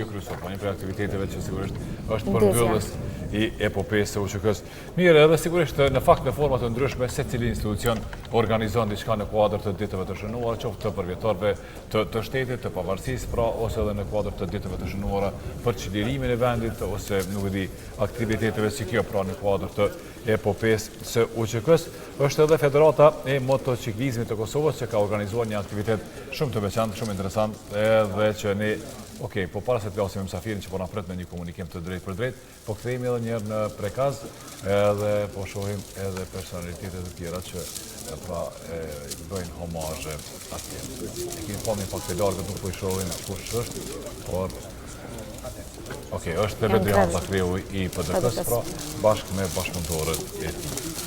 jo kryesor, po një prej aktiviteteve që sigurisht është përmbyllës i epopesë së UÇK-s. Mirë, edhe sigurisht në fakt në forma të ndryshme secili institucion organizon diçka në kuadër të ditëve të shënuara, qoftë të përvjetorëve të shtetit, të pavarësisë, pra ose edhe në kuadër të ditëve të shënuara për çlirimin e vendit ose nuk e di aktiviteteve si kjo, pra në kuadër të epopesë së UÇK-s. Është edhe Federata e Motociklizmit të Kosovës që ka organizuar një aktivitet shumë të veçantë, shumë interesant, edhe që ne, po para se të flasim me msafirin që po na pret me një komunikim të drejtë për drejtë, po kthehemi edhe një herë në prekaz, edhe po shohim edhe personalitetet e tjera që pra bëjnë homazhe atje. E kemi pa një pak të largët, nuk po i shohim kush është, por është Bedrian Bakreu i PDK-s, pra bashkë me bashkëpunëtorët e tij.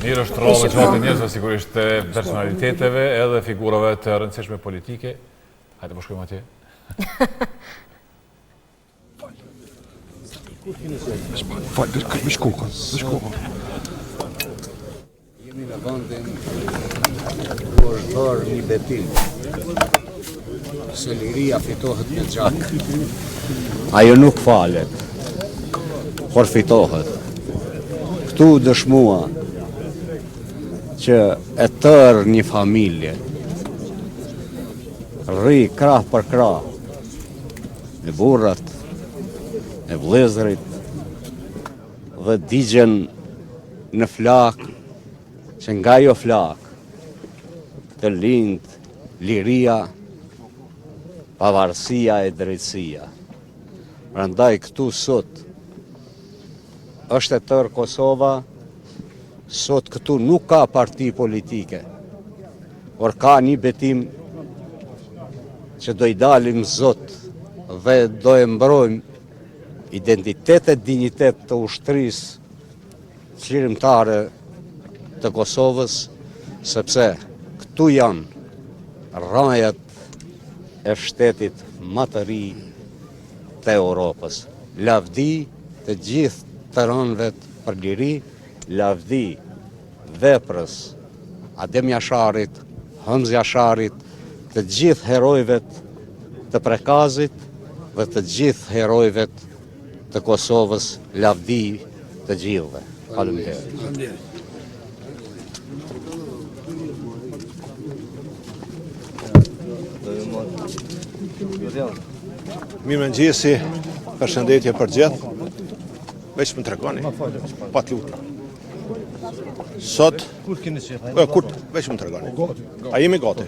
Mirë është rrallë që hatë njerëzve sigurisht të personaliteteve edhe figurave të rëndësishme politike. Hajde po shkojmë atje. Jemi në vendin ku është bërë një betim se liria fitohet me gjak. Ajo nuk falet, por fitohet. Këtu dëshmua që e tërë një familje rri krah për krah e burrat, e vëllezërit dhe digjen në flak që nga jo flak të lind liria, pavarësia e drejtësia. Prandaj këtu sot është e tërë Kosova. Sot këtu nuk ka parti politike, por ka një betim që do i dalim Zot dhe do e mbrojmë identitet e dignitet të ushtrisë qlirimtare të Kosovës, sepse këtu janë rajat e shtetit më të ri të Europës. Lavdi të gjithë të rënëve për liri, lavdi veprës Adem Jasharit, Hamz Jasharit, të gjithë herojve të Prekazit dhe të gjithë herojve të Kosovës, lavdi të gjithëve. Faleminderit. Mirëmëngjesi, përshëndetje për gjithë. Veç më tregoni, pa t'lutur. Sot, veç më tregoni. A jemi gati?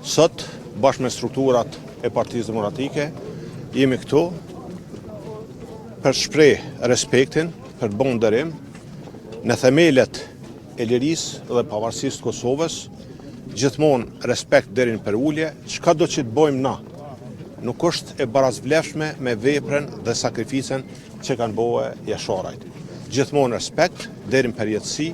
Sot, bashkë me strukturat e Partisë Demokratike, jemi këtu për shpreh respektin, për të bënë nderim në themelet e lirisë dhe pavarësisë të Kosovës, gjithmonë respekt deri në përulje, çka do që të bëjmë na. Nuk është e barazvlefshme me veprën dhe sakrificën që kanë bëhe jasharajt. Gjithmonë respekt, deri në përjetësi,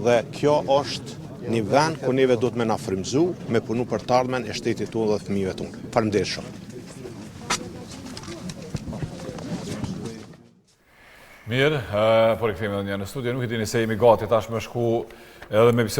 dhe kjo është një vend ku neve do të me na frymëzu, me punu për të ardhmen e shtetit tonë dhe fëmijëve tonë. Faleminderit shumë. Mirë, por i kthejmë edhe një në studio, nuk i dini se jemi gati tash me shku edhe me bisedë